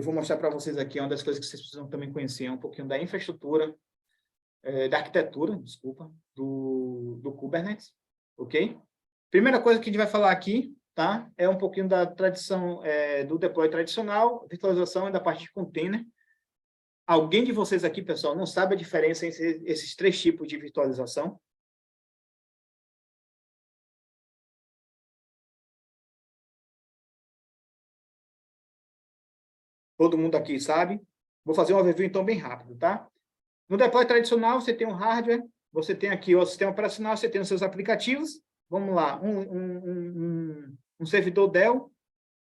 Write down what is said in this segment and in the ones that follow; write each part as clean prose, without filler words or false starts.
eu vou mostrar para vocês aqui uma das coisas que vocês precisam também conhecer, um pouquinho da infraestrutura, da arquitetura, desculpa, do Kubernetes, ok? Primeira coisa que a gente vai falar aqui, tá? É um pouquinho da tradição, do deploy tradicional, virtualização e da parte de container. Alguém de vocês aqui, pessoal, não sabe a diferença entre esses três tipos de virtualização? Todo mundo aqui sabe? Vou fazer um overview, então, bem rápido, tá? No deploy tradicional, você tem um hardware, você tem aqui o sistema operacional, você tem os seus aplicativos. Vamos lá, um servidor Dell,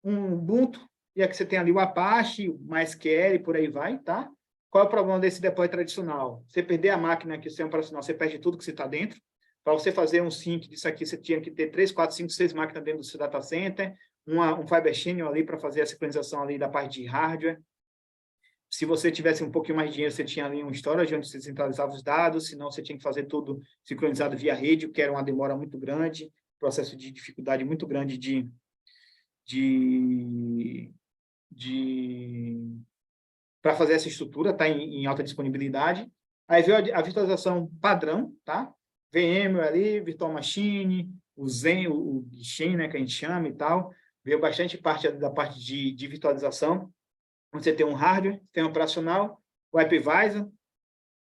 um Ubuntu, e aqui você tem ali o Apache, o MySQL, e por aí vai, tá? Qual é o problema desse deploy tradicional? Você perder a máquina aqui, o sistema operacional, você perde tudo que você está dentro. Para você fazer um sync disso aqui, você tinha que ter 3, 4, 5, 6 máquinas dentro do seu data center, um Fiber Channel ali para fazer a sincronização ali da parte de hardware. Se você tivesse um pouquinho mais de dinheiro, você tinha ali um storage onde você centralizava os dados, senão você tinha que fazer tudo sincronizado via rede, o que era uma demora muito grande, processo de dificuldade muito grande para fazer essa estrutura, tá em alta disponibilidade. Aí veio a virtualização padrão, tá? VM ali, Virtual Machine, o Zen, o Xen, né, que a gente chama e tal. Veio bastante parte da parte de virtualização. Você tem um hardware, tem um operacional, o hypervisor,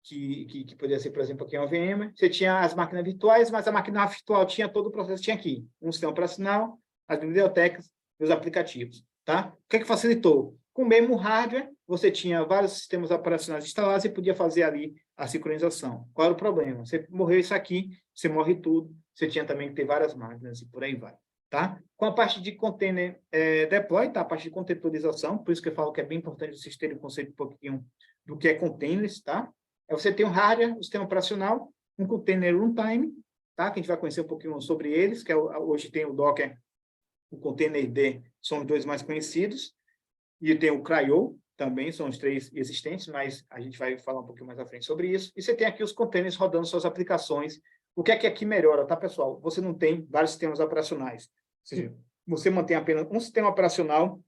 que poderia ser, por exemplo, aqui uma VM. Você tinha as máquinas virtuais, mas a máquina virtual tinha todo o processo, tinha aqui um sistema operacional, as bibliotecas e os aplicativos, tá? O que facilitou? Com o mesmo hardware, você tinha vários sistemas operacionais instalados e podia fazer ali a sincronização. Qual era o problema? Você morreu isso aqui, você morre tudo, você tinha também que ter várias máquinas e por aí vai. Tá? Com a parte de container deploy, tá? A parte de containerização, por isso que eu falo que é bem importante vocês terem um conceito um pouquinho do que é containers, tá? Você tem um hardware, um sistema operacional, um container runtime, tá? Que a gente vai conhecer um pouquinho sobre eles, que hoje tem o Docker, o Containerd, são os dois mais conhecidos, e tem o CRI-O, também são os três existentes, mas a gente vai falar um pouquinho mais à frente sobre isso. E você tem aqui os containers rodando suas aplicações. O que é que aqui melhora, tá, pessoal? Você não tem vários sistemas operacionais. Ou seja, você mantém apenas um sistema operacional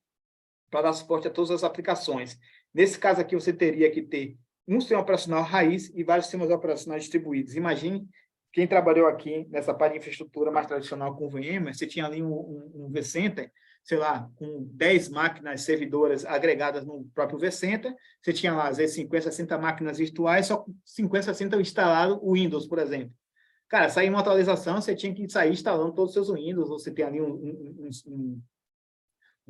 para dar suporte a todas as aplicações. Nesse caso aqui, você teria que ter um sistema operacional raiz e vários sistemas operacionais distribuídos. Imagine quem trabalhou aqui nessa parte de infraestrutura mais tradicional com o VMware, você tinha ali um vCenter, sei lá, com 10 máquinas servidoras agregadas no próprio vCenter, você tinha lá, às vezes, 50, 60 máquinas virtuais, só com 50, 60 instalado o Windows, por exemplo. Cara, sair uma atualização, você tinha que sair instalando todos os seus Windows, você tem ali um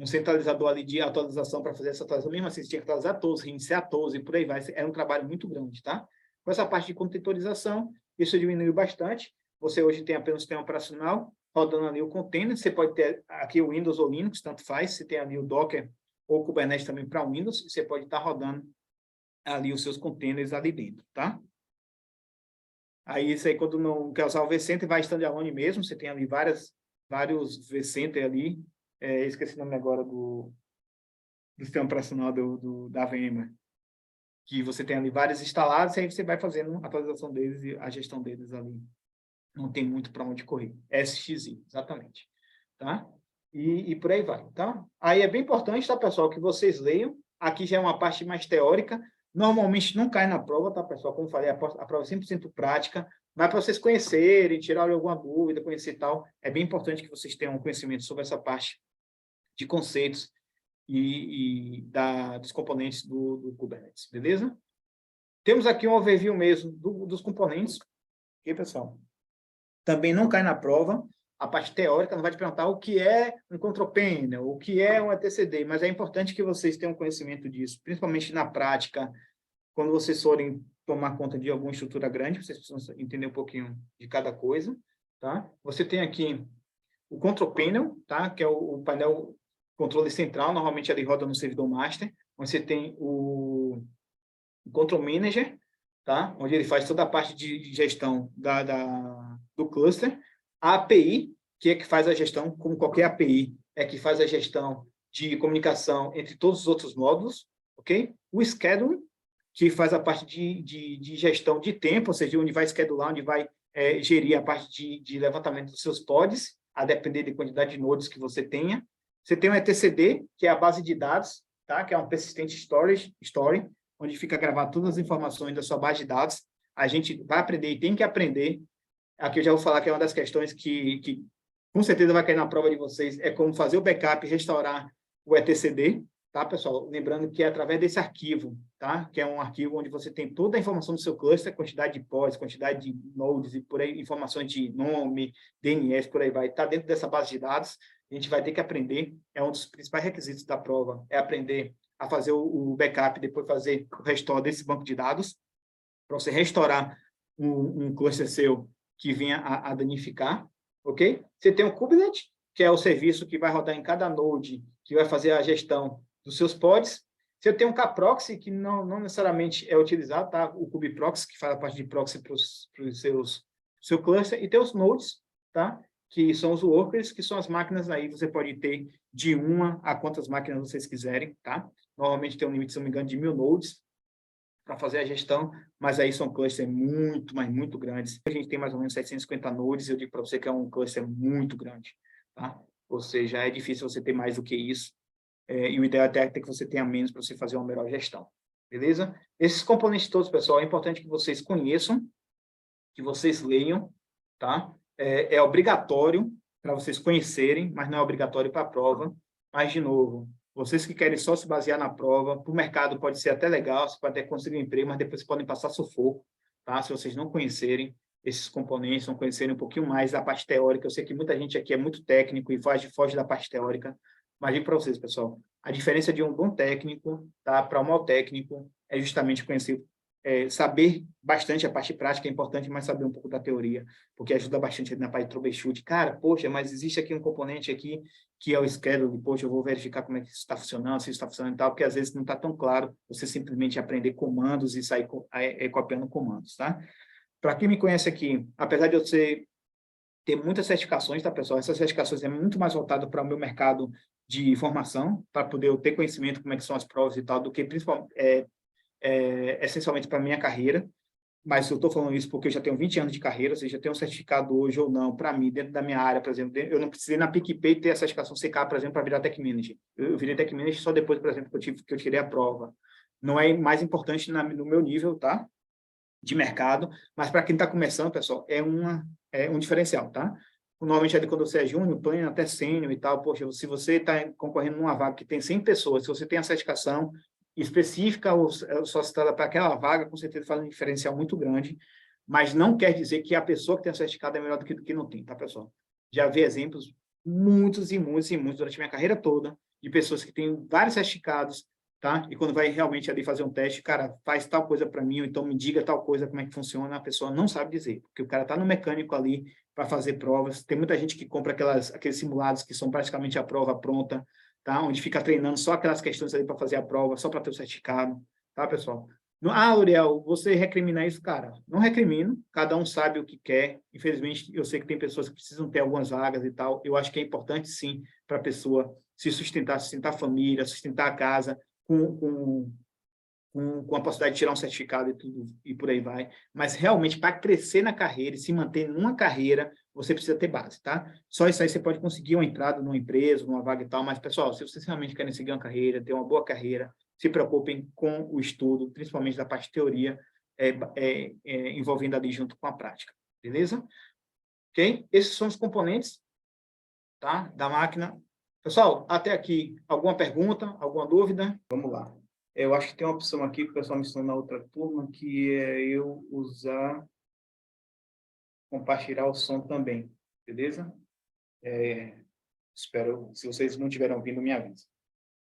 centralizador ali de atualização para fazer essa atualização, mesmo assim, você tinha que atualizar todos, reiniciar todos e por aí vai. Era um trabalho muito grande, tá? Com essa parte de containerização, isso diminuiu bastante. Você hoje tem apenas o sistema operacional, rodando ali o container, você pode ter aqui o Windows ou Linux, tanto faz, você tem ali o Docker ou o Kubernetes também para o Windows, você pode estar rodando ali os seus containers ali dentro, tá? Aí, isso aí, quando não quer usar o vCenter, vai standalone mesmo, você tem ali vários vCenter ali, esqueci o nome agora do sistema operacional da VMware, que você tem ali vários instalados, e aí você vai fazendo a atualização deles e a gestão deles ali. Não tem muito para onde correr. SXI, exatamente. Tá? E por aí vai, tá? Aí é bem importante, tá, pessoal, que vocês leiam. Aqui já é uma parte mais teórica. Normalmente não cai na prova, tá, pessoal? Como eu falei, a prova é 100% prática. Mas para vocês conhecerem, tirarem alguma dúvida, conhecer tal, é bem importante que vocês tenham um conhecimento sobre essa parte de conceitos dos componentes do Kubernetes, beleza? Temos aqui um overview mesmo dos componentes. Ok, pessoal? Também não cai na prova. A parte teórica não vai te perguntar o que é um control panel, o que é um etcd, mas é importante que vocês tenham conhecimento disso, principalmente na prática, quando vocês forem tomar conta de alguma estrutura grande, vocês precisam entender um pouquinho de cada coisa, tá? Você tem aqui o control panel, tá? Que é o painel controle central, normalmente ele roda no servidor master, onde você tem o control manager, tá? Onde ele faz toda a parte de gestão do cluster. A API, que é que faz a gestão, como qualquer API, é que faz a gestão de comunicação entre todos os outros módulos, ok? O schedule, que faz a parte de gestão de tempo, ou seja, onde vai schedular, onde vai gerir a parte de levantamento dos seus pods, a depender da quantidade de nodes que você tenha. Você tem o etcd, que é a base de dados, tá? Que é um Persistent Story, onde fica gravado todas as informações da sua base de dados. A gente vai aprender e tem que aprender. Aqui eu já vou falar que é uma das questões que com certeza vai cair na prova de vocês, é como fazer o backup e restaurar o etcd, tá, pessoal? Lembrando que é através desse arquivo, tá? Que é um arquivo onde você tem toda a informação do seu cluster, quantidade de pods, quantidade de nodes e por aí, informações de nome, DNS, por aí vai. Está dentro dessa base de dados. A gente vai ter que aprender, é um dos principais requisitos da prova, é aprender a fazer o backup, depois fazer o restore desse banco de dados, para você restaurar um cluster seu que venha a danificar, ok? Você tem o Kubernetes, que é o serviço que vai rodar em cada node, que vai fazer a gestão dos seus pods. Você tem um kproxy, que não necessariamente é utilizado, tá? O kubectl, que faz a parte de proxy para os seu cluster, e tem os nodes, tá? Que são os workers, que são as máquinas aí, você pode ter de uma a quantas máquinas vocês quiserem, tá? Normalmente tem um limite, se não me engano, de 1000 nodes para fazer a gestão, mas aí são clusters muito, mas muito grandes. A gente tem mais ou menos 750 nodes, eu digo para você que é um cluster muito grande, tá? Ou seja, é difícil você ter mais do que isso, e o ideal até é que você tenha menos para você fazer uma melhor gestão, beleza? Esses componentes todos, pessoal, é importante que vocês conheçam, que vocês leiam, tá? É obrigatório para vocês conhecerem, mas não é obrigatório para a prova. Mas, de novo, vocês que querem só se basear na prova, para o mercado pode ser até legal, você pode até conseguir um emprego, mas depois podem passar sufoco, tá? Se vocês não conhecerem esses componentes, não conhecerem um pouquinho mais da parte teórica. Eu sei que muita gente aqui é muito técnico e foge da parte teórica, mas digo para vocês, pessoal, a diferença de um bom técnico, tá, para um mau técnico é justamente conhecer, saber bastante a parte prática é importante, mas saber um pouco da teoria, porque ajuda bastante na parte de troubleshoot. Cara, poxa, mas existe aqui um componente aqui que é o schedule, poxa, eu vou verificar como é que isso está funcionando, se isso está funcionando e tal, porque às vezes não está tão claro você simplesmente aprender comandos e sair copiando comandos, tá? Para quem me conhece aqui, apesar de eu ter muitas certificações, tá, pessoal? Essas certificações é muito mais voltado para o meu mercado de formação, para poder eu ter conhecimento como é que são as provas e tal, do que principalmente, essencialmente para a minha carreira. Mas eu estou falando isso porque eu já tenho 20 anos de carreira, ou seja, eu tenho um certificado hoje ou não, para mim, dentro da minha área, por exemplo. Eu não precisei na PicPay ter a certificação CK, por exemplo, para virar Tech Manager. Eu virei Tech Manager só depois, por exemplo, que eu tirei a prova. Não é mais importante no meu nível, tá? De mercado, mas para quem está começando, pessoal, é um diferencial, tá? Normalmente, quando você é júnior, pleno, até sênior e tal, poxa, se você está concorrendo numa vaga que tem 100 pessoas, se você tem a certificação específica ou solicitada para aquela vaga, com certeza faz um diferencial muito grande, mas não quer dizer que a pessoa que tem a certificado é melhor do que não tem, tá, pessoal? Já vi exemplos muitos e muitos e muitos durante a minha carreira toda, de pessoas que têm vários certificados, tá? E quando vai realmente ali fazer um teste, cara, faz tal coisa para mim, ou então me diga tal coisa, como é que funciona, a pessoa não sabe dizer, porque o cara tá no mecânico ali para fazer provas. Tem muita gente que compra aqueles simulados que são praticamente a prova pronta, tá? Onde fica treinando só aquelas questões ali para fazer a prova, só para ter o certificado, tá, pessoal? Uriel, você recrimina isso? Cara, não recrimino, cada um sabe o que quer. Infelizmente, eu sei que tem pessoas que precisam ter algumas vagas e tal. Eu acho que é importante, sim, para a pessoa se sustentar a família, sustentar a casa, com a possibilidade de tirar um certificado e tudo, e por aí vai. Mas, realmente, para crescer na carreira e se manter numa carreira, você precisa ter base, tá? Só isso aí você pode conseguir uma entrada numa empresa, numa vaga e tal, mas, pessoal, se vocês realmente querem seguir uma carreira, ter uma boa carreira, se preocupem com o estudo, principalmente da parte de teoria, envolvendo ali junto com a prática, beleza? Ok? Esses são os componentes, tá, da máquina. Pessoal, até aqui, alguma pergunta, alguma dúvida? Vamos lá. Eu acho que tem uma opção aqui que o pessoal me ensinou na outra turma, que é eu compartilhar o som também, beleza? Espero, se vocês não estiverem ouvindo, me avisem.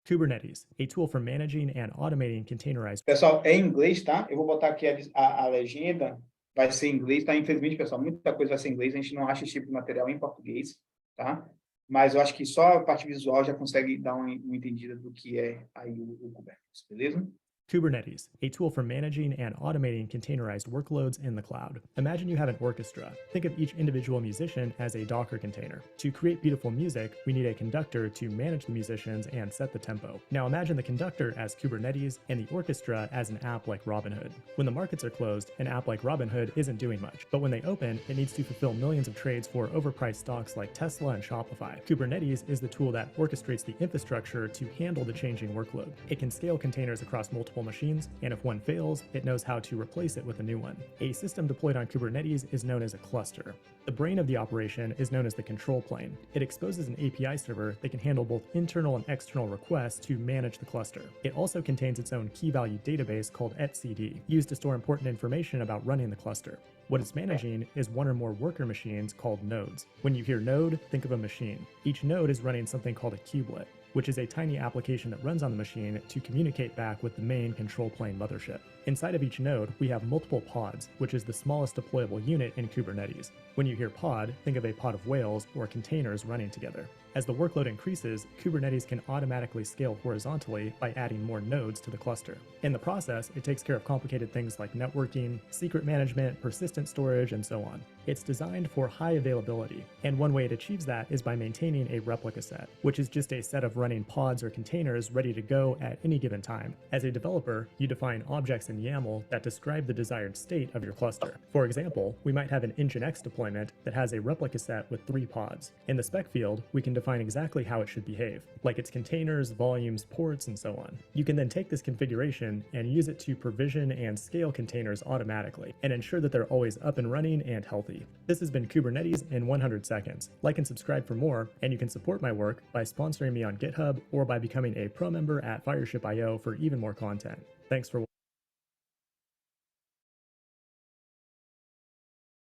Kubernetes, a tool for managing and automating containerized. Pessoal, é em inglês, tá? Eu vou botar aqui a legenda, vai ser em inglês, tá? Infelizmente, pessoal, muita coisa vai ser em inglês, a gente não acha esse tipo de material em português, tá? Mas eu acho que só a parte visual já consegue dar uma entendida do que é aí o Kubernetes, beleza? Kubernetes, a tool for managing and automating containerized workloads in the cloud. Imagine you have an orchestra. Think of each individual musician as a Docker container. To create beautiful music, we need a conductor to manage the musicians and set the tempo. Now imagine the conductor as Kubernetes and the orchestra as an app like Robinhood. When the markets are closed, an app like Robinhood isn't doing much, but when they open, it needs to fulfill millions of trades for overpriced stocks like Tesla and Shopify. Kubernetes is the tool that orchestrates the infrastructure to handle the changing workload. It can scale containers across multiple machines, and if one fails, it knows how to replace it with a new one. A system deployed on Kubernetes is known as a cluster. The brain of the operation is known as the control plane. It exposes an API server that can handle both internal and external requests to manage the cluster. It also contains its own key-value database called etcd, used to store important information about running the cluster. What it's managing is one or more worker machines called nodes. When you hear node, think of a machine. Each node is running something called a kubelet, which is a tiny application that runs on the machine to communicate back with the main control plane mothership. Inside of each node, we have multiple pods, which is the smallest deployable unit in Kubernetes. When you hear pod, think of a pod of whales or containers running together. As the workload increases, Kubernetes can automatically scale horizontally by adding more nodes to the cluster. In the process, it takes care of complicated things like networking, secret management, persistent storage, and so on. It's designed for high availability, and one way it achieves that is by maintaining a replica set, which is just a set of running pods or containers ready to go at any given time. As a developer, you define objects in YAML that describe the desired state of your cluster. For example, we might have an Nginx deployment that has a replica set with 3 pods. In the spec field, we can define exactly how it should behave, like its containers, volumes, ports, and so on. You can then take this configuration and use it to provision and scale containers automatically, and ensure that they're always up and running and healthy. This has been Kubernetes in 100 seconds. Like and subscribe for more, and you can support my work by sponsoring me on GitHub or by becoming a pro member at Fireship.io for even more content. Thanks for watching.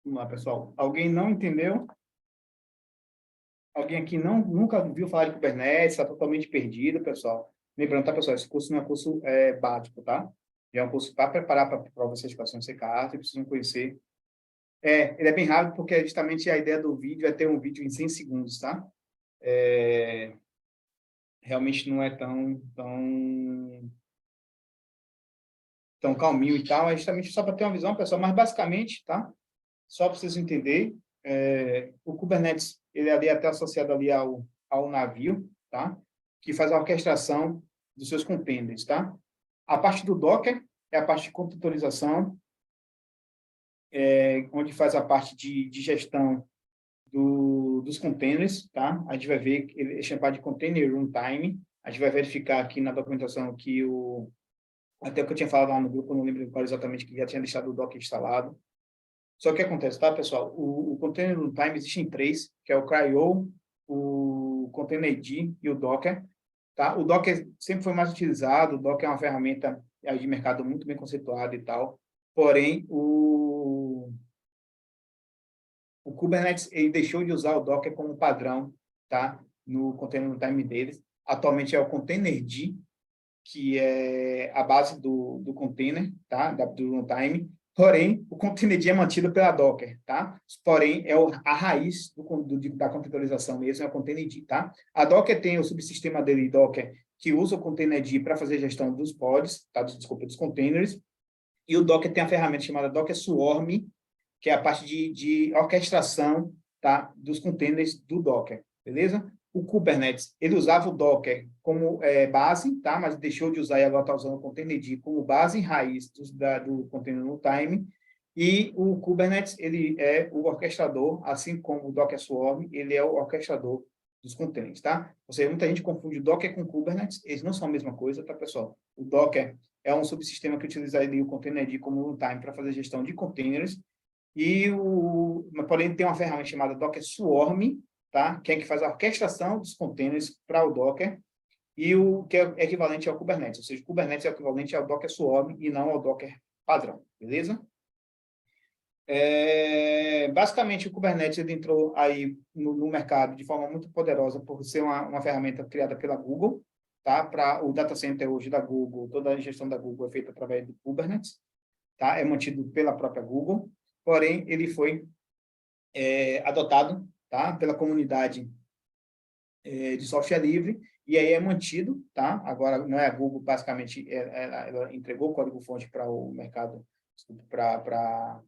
Vamos lá, pessoal. Alguém não entendeu? Alguém aqui nunca viu falar de Kubernetes, está totalmente perdido, pessoal? Lembrando, tá, pessoal? Esse curso não é curso básico, tá? É um curso para preparar para vocês para ser CCAR, e precisam conhecer. Ele é bem rápido, porque justamente a ideia do vídeo é ter um vídeo em 100 segundos, tá? Realmente não é tão calminho e tal, é justamente só para ter uma visão, pessoal, mas basicamente, tá? Só para vocês entenderem, o Kubernetes, ele é ali até associado ali ao navio, tá? Que faz a orquestração dos seus containers, tá? A parte do Docker é a parte de containerização, onde faz a parte de gestão dos containers, tá? A gente vai ver que ele é chamado de Container Runtime. A gente vai verificar aqui na documentação que até o que eu tinha falado lá no grupo, eu não lembro qual exatamente, que já tinha deixado o Docker instalado. Só que o que acontece, tá, pessoal? O Container Runtime existem 3, que é o CRI-O, o Containerd e o Docker. Tá? O Docker sempre foi mais utilizado, o Docker é uma ferramenta de mercado muito bem conceituada e tal. Porém, o Kubernetes ele deixou de usar o Docker como padrão, tá? No Container Runtime deles. Atualmente é o Containerd, que é a base do container, tá? Do runtime. Porém, o Containerd é mantido pela Docker, tá? Porém, é a raiz da containerização mesmo, é o Containerd, tá? A Docker tem o subsistema dele, Docker, que usa o Containerd para fazer gestão dos pods, tá? Dos containers. E o Docker tem a ferramenta chamada Docker Swarm, que é a parte de orquestração, tá? Dos containers do Docker, beleza? O Kubernetes, ele usava o Docker como base, tá? Mas deixou de usar e agora está usando o Containerd como base raiz do Container Runtime. E o Kubernetes, ele é o orquestrador, assim como o Docker Swarm, ele é o orquestrador dos containers, tá? Ou seja, muita gente confunde o Docker com o Kubernetes, eles não são a mesma coisa, tá, pessoal? O Docker é um subsistema que utiliza ali o Containerd como runtime para fazer gestão de containers, porém tem uma ferramenta chamada Docker Swarm, tá? Que é que faz a orquestração dos containers para o Docker, e o que é equivalente ao Kubernetes, ou seja, o Kubernetes é equivalente ao Docker Swarm e não ao Docker padrão, beleza? Basicamente, o Kubernetes ele entrou aí no mercado de forma muito poderosa por ser uma ferramenta criada pela Google, tá? Para o data center hoje da Google, toda a gestão da Google é feita através do Kubernetes, tá? É mantido pela própria Google, porém, ele foi adotado, tá? Pela comunidade de software livre, e aí é mantido, tá? Agora, não é a Google, basicamente, ela entregou o código-fonte para o mercado, para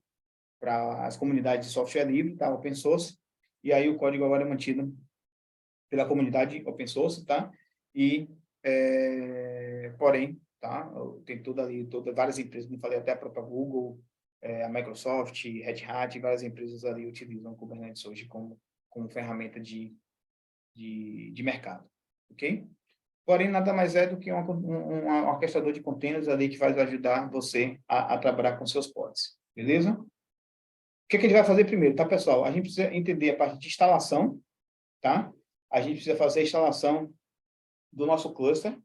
as comunidades de software livre, tá? Open source, e aí o código agora é mantido pela comunidade open source, tá? E, porém, tá? Tem tudo ali, várias empresas, como falei, até a própria Google, a Microsoft, Red Hat, várias empresas ali utilizam o Kubernetes hoje como ferramenta de mercado, ok? Porém, nada mais é do que um orquestrador de containers ali que vai ajudar você a trabalhar com seus pods, beleza? O que a gente vai fazer primeiro, tá, pessoal? A gente precisa entender a parte de instalação, tá? A gente precisa fazer a instalação do nosso cluster.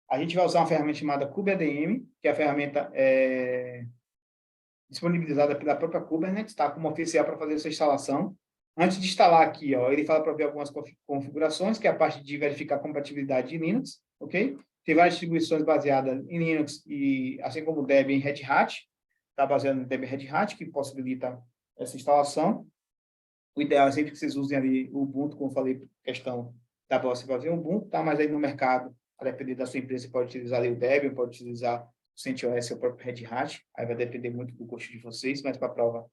A gente vai usar uma ferramenta chamada kubeadm, que é a ferramenta disponibilizada pela própria Kubernetes, tá? Como oficial para fazer essa instalação. Antes de instalar aqui, ó, ele fala para ver algumas configurações, que é a parte de verificar a compatibilidade de Linux, ok? Tem várias distribuições baseadas em Linux, e assim como o Debian e Red Hat, está baseado no Debian e Red Hat, que possibilita essa instalação. O ideal é sempre que vocês usem ali o Ubuntu, como eu falei, questão da você fazer um Ubuntu, tá? Mas aí no mercado, a depender da sua empresa, você pode utilizar ali o Debian, pode utilizar o CentOS ou o próprio Red Hat, aí vai depender muito do custo de vocês, mas para a prova,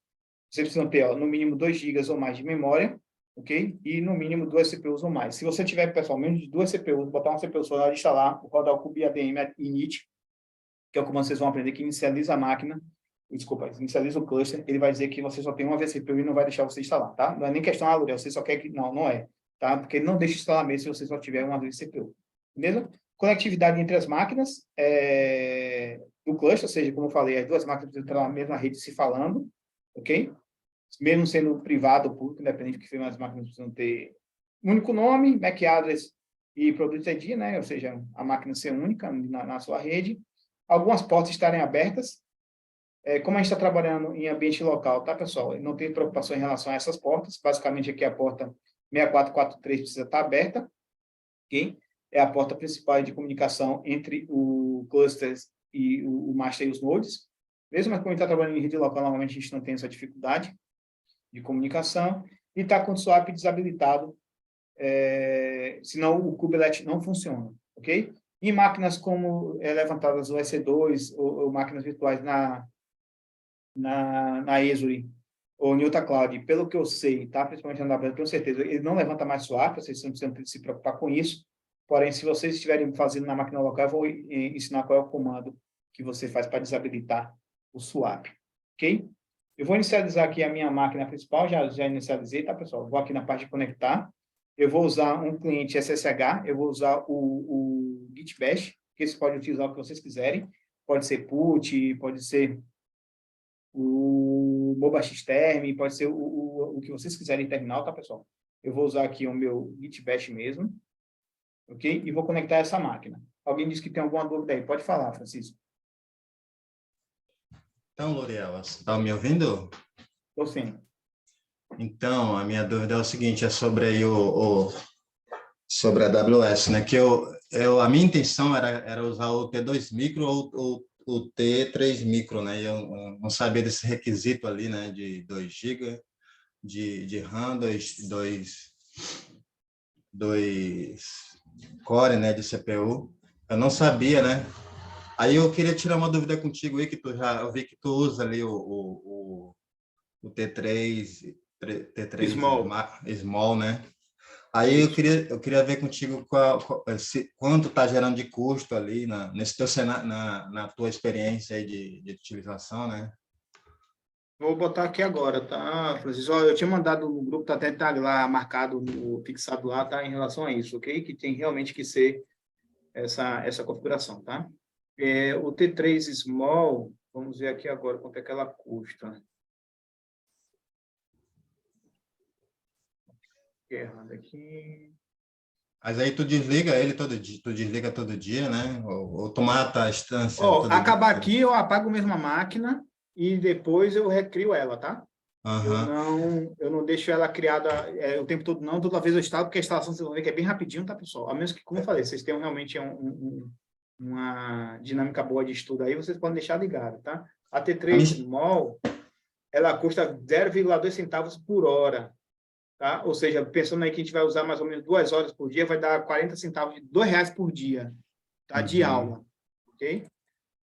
vocês precisam ter, ó, no mínimo 2 GB ou mais de memória, ok? E no mínimo 2 CPUs ou mais. Se você tiver, pessoal, menos de 2 CPUs, botar uma CPU só na hora de instalar, rodar o kubeadm init, que é o comando que vocês vão aprender, que inicializa a máquina, inicializa o cluster, ele vai dizer que você só tem uma vCPU e não vai deixar você instalar, tá? Não é nem questão, Luriel, você só quer que... Não é, tá? Porque ele não deixa instalar mesmo se você só tiver uma vCPU, beleza? Conectividade entre as máquinas do cluster, ou seja, como eu falei, as duas máquinas precisam estar na mesma rede se falando, ok? Mesmo sendo privado ou público, independente do que seja, as máquinas precisam ter um único nome, MAC address e product ID, né? Ou seja, a máquina ser única na sua rede. Algumas portas estarem abertas. Como a gente está trabalhando em ambiente local, tá, pessoal? Não tem preocupação em relação a essas portas. Basicamente, aqui a porta 6443 precisa estar aberta, ok? É a porta principal de comunicação entre o cluster e o master e os nodes. Mesmo quando a gente está trabalhando em rede local, normalmente a gente não tem essa dificuldade de comunicação, e está com o swap desabilitado, senão o kubelet não funciona, ok? Em máquinas como levantadas o EC2 ou máquinas virtuais na Azure ou em outra cloud, pelo que eu sei, tá? Principalmente na AWS, tenho certeza, ele não levanta mais swap, vocês não precisam se preocupar com isso, porém, se vocês estiverem fazendo na máquina local, eu vou ensinar qual é o comando que você faz para desabilitar o swap, ok? Eu vou inicializar aqui a minha máquina principal, já inicializei, tá, pessoal? Vou aqui na parte de conectar. Eu vou usar um cliente SSH, eu vou usar o Git Bash, que vocês podem utilizar o que vocês quiserem. Pode ser put, pode ser o MobaXterm, pode ser o que vocês quiserem em terminal, tá, pessoal? Eu vou usar aqui o meu Git Bash mesmo, ok? E vou conectar essa máquina. Alguém disse que tem alguma dúvida aí? Pode falar, Francisco. Então, Luriel, você está me ouvindo? Estou sim. Então, a minha dúvida é o seguinte, é sobre aí sobre a AWS, né? Que a minha intenção era usar o T2 micro ou o T3 micro, né? E eu não sabia desse requisito ali, né? De 2 GB de RAM, 2 core, né? De CPU. Eu não sabia, né? Aí eu queria tirar uma dúvida contigo aí, que eu vi que tu usa ali o T3 Small, né? Aí eu queria ver contigo quanto está gerando de custo ali nesse teu na tua experiência aí de utilização, né? Vou botar aqui agora, tá, Francisco? Eu tinha mandado no grupo, até tá lá marcado, fixado lá, tá, em relação a isso, ok? Que tem realmente que ser essa configuração, tá? O T3 Small, vamos ver aqui agora quanto é que ela custa. Errado aqui. Mas aí tu desliga ele todo dia, tu desliga todo dia, né? Ou tu mata a instância todo acabar dia. aqui, eu apago mesmo a máquina e depois eu recrio ela, tá? Eu não deixo ela criada o tempo todo, não. Toda vez eu instalo, porque a instalação, vocês vão ver que é bem rapidinho, tá, pessoal? A menos que, como eu falei, vocês tenham realmente uma dinâmica boa de estudo aí, vocês podem deixar ligado, tá? A T3 Small, ela custa 0,2 centavos por hora, tá? Ou seja, pensando aí que a gente vai usar mais ou menos 2 horas por dia, vai dar 40 centavos de R$ 2 por dia, tá? De aula, ok?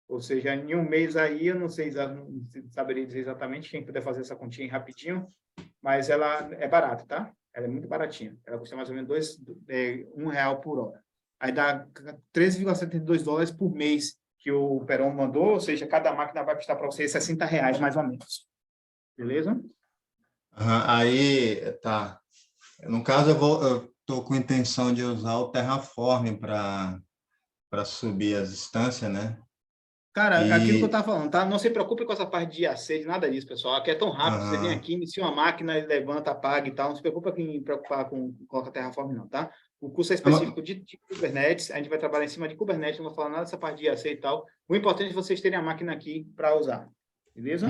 Ou seja, em um mês aí, eu não sei, não saberia dizer exatamente, quem puder fazer essa continha aí rapidinho, mas ela é barata, tá? Ela é muito baratinha. Ela custa mais ou menos R$ 1 por hora. Aí dá $13,72 por mês que o Peron mandou, ou seja, cada máquina vai custar para você R$ 60, mais ou menos. Beleza? Aí, tá. No caso, eu tô com intenção de usar o Terraform para subir as instâncias, né? Cara, é aquilo que eu E, estava falando, tá? Não se preocupe com essa parte de IAC, nada disso, pessoal. Aqui é tão rápido, você vem aham. aqui, inicia uma máquina, ele levanta, apaga e tal. Não se preocupa em preocupar com a Terraform, não, tá? O curso é específico de Kubernetes, a gente vai trabalhar em cima de Kubernetes, não vou falar nada dessa parte de IAC e tal. O importante é vocês terem a máquina aqui para usar, beleza?